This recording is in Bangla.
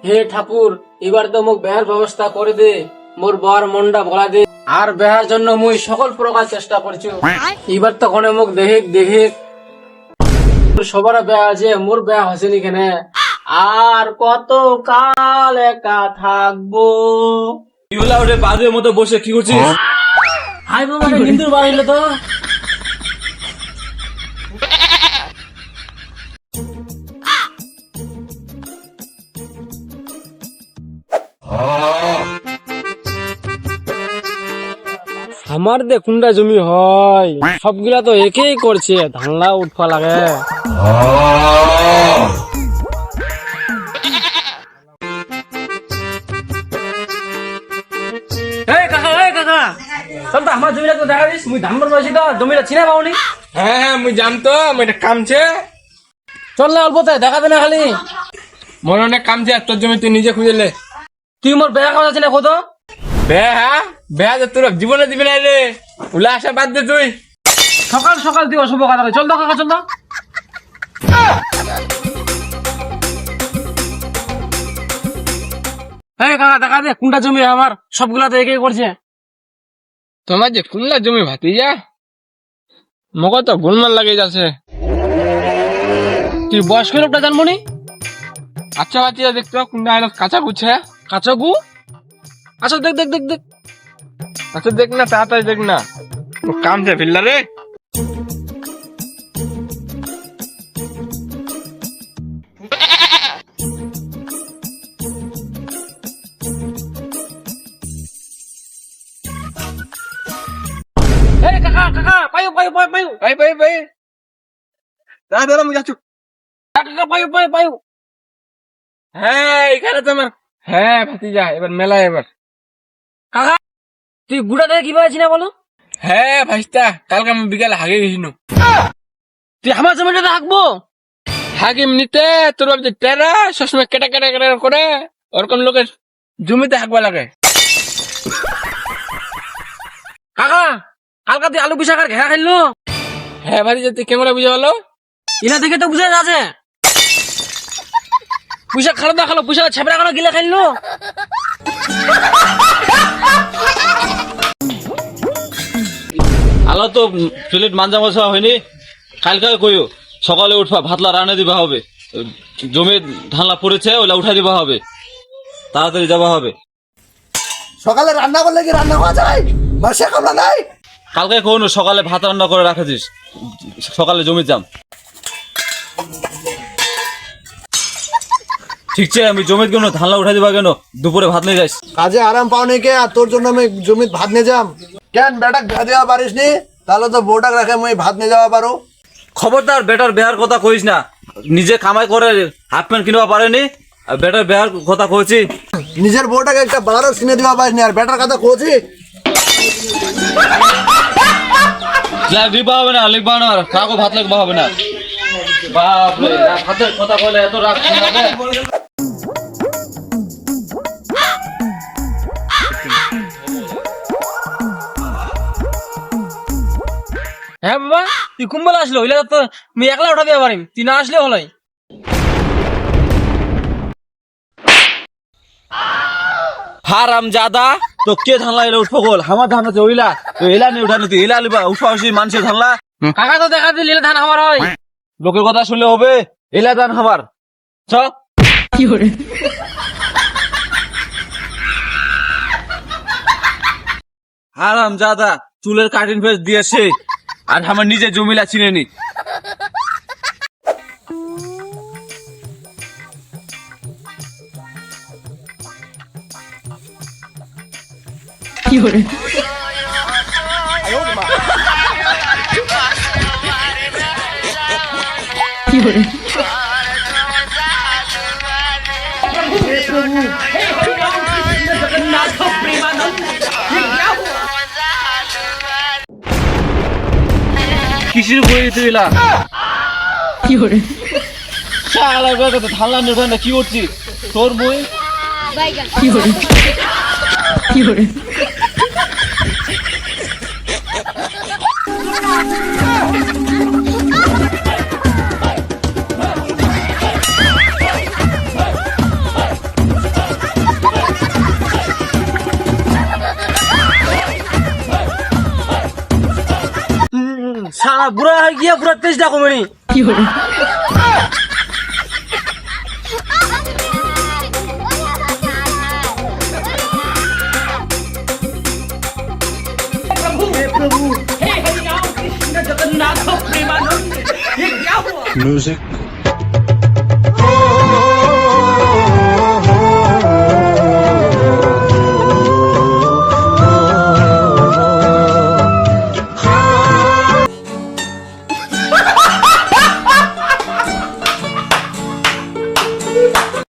হে ঠাকুর, এবার তো মোক বেহার ব্যবস্থা করে দে, মোর বর মনটা ভরা দে। আর বেহার জন্য মুই সকল প্রকার চেষ্টা করছি। এবার তো কোনে মোক দেখে সবার বেয়া আছে, মোর বেয়া হসেনি কেনে। আর কত কাল একা থাকবো। কি হলো ওরে বাজের মতো বসে কি করছিস? হাই বাবা, নিন্দুর বাড়িল তো। আমার দে কোনটা জমি হয়, সবগুলা তো একেই করছে, ধানলা উঠবা লাগে। এই কাকা, চল তো আমার জমিটা তো দেখা দিস, মুই ধান বড় পাইছি তো, জমিটা চিনে পাওনি। হ্যাঁ মুই জানতো এটা কামছে, চল না অল্প দেখা দে না খালি। মনে অনেক কামছে, তোর জমি তুই নিজে খুঁজেলে। তুই মোর বেয়া কথা চিনে কত। বেহা যে তোর জীবনে দিবি না রে, উলা আসা বাদ দে তুই। সকাল সকাল তুই অশুভ কথা চল তো কাকা, চল তো। এই কাকা দেখা দে কোনটা জমি আমার, সবগুলা তো একে করছে। তোমার যে কুল্লা জমি ভাতিজা, মগ তো গোলমাল লাগে যাচ্ছে। তুই বয়স্ক লোকটা জানবো নি। আচ্ছা ভাতিজা দেখতো কোনটা আলো কাঁচা বুঝছে। কাঁচা গু, আচ্ছা দেখ দেখ দেখ দেখ। আচ্ছা দেখ না, তাড়াতাড়ি দেখ না, কামছে ফিল্লা রে। এই কাকা পায়ু পায়ু পায়ু পায়ু ভাই দাঁড়া দাঁড়া মুই যাচ্ছি। কাকা পায়ু। হ্যাঁ এখানে তোমার, হ্যাঁ ভাতিজা এবার মেলা এবার। কাকা তুই গুড়া থেকে কিভাবে চিনা বলো। হ্যাঁ ভাইস্তা, কালকে আমি বিকালে হাগে গেছিল। তুই আমার জমিটাতে হাঁকবো। হাকিম নিতে তোর যে টেরা সবসময় কেটা করে ওরকম লোকের জমিতে হাঁকবা লাগে। কাকা কালকা তুই আলু পিসাকার ঘেরা খেললো। হ্যাঁ ভাতিজা তুই কেমন বুঝে বলো। ইনা দেখে তো বুঝে যাচ্ছে পুষা খালো না খালো, পুষা ছেপড়া খালো গিলা খাইলো। আলো তো প্লেট মাঞ্জা মশা হয়নি, কালকে কইও সকালে উঠবা ভাতলা রান্না দিবা হবে, জমি ধানলা পড়েছে ওলা উঠা দিবা হবে, তাড়াতাড়ি যাবা হবে। সকালে রান্না করলে কি রান্না হওয়া যায়? মাসে কামলা নাই। কালকে কোন সকালে ভাত রান্না করে রাখেছিস, সকালে জমি যাম। ঠিক আছে আমি জমিত কেন ধানলা উঠা দিবা কেন, দুপুরে ভাত নিয়ে যাইস। কাজে আরাম পাওনি কে, আর তোর জন্য আমি জমিত ভাত নিয়ে যাম কেন? বেটাক ভেয়া দেওয়া পারিস নি, তাহলে তো বউটাক রাখে মই ভাত নিয়ে যাওয়া পারো। খবরদার বেটার বেহার কথা কইস না, নিজে কামাই করে হাফ প্যান্ট কিনবা পারেনি, আর বেটার বেহার কথা কইছি। নিজের বউটাকে একটা বারো কিনে দেওয়া পারিস নি, আর বেটার কথা কইছি। লিখবা হবে না, লিখবা না, কাকু ভাত লিখবা হবে না। বাপরে ভাতের কথা বলে এত রাগ শোনাবে। হ্যাঁ বাবা, তুই কুম্বল আসলো, ইলা তো আমি একলা উঠা দিতে পারিম, তুই না আসলে হলাই। হারাম জাদা তো কে ধানলা এলে উঠবো গোল, আমার ধান আছে ওইলা, তো এলা নিয়ে উঠানি, তুই এলা লিবা উঠা আসি মানুষের ধানলা। কাকা তো দেখা দিল ধান আমার হয়। লোকের কথা শুনলে হবে, এলা ধান আমার চ। হারাম জাদা চুলের কাটিং ফেস দিয়েছে, আর আমার নিজে জমিলা চিনে নি। কিসের বই তুই এলা ধানলা নিয়ে কি করছি তোর বই। বুড়া হয়ে গিয়ে পুরো তেজটা কমেনি। Music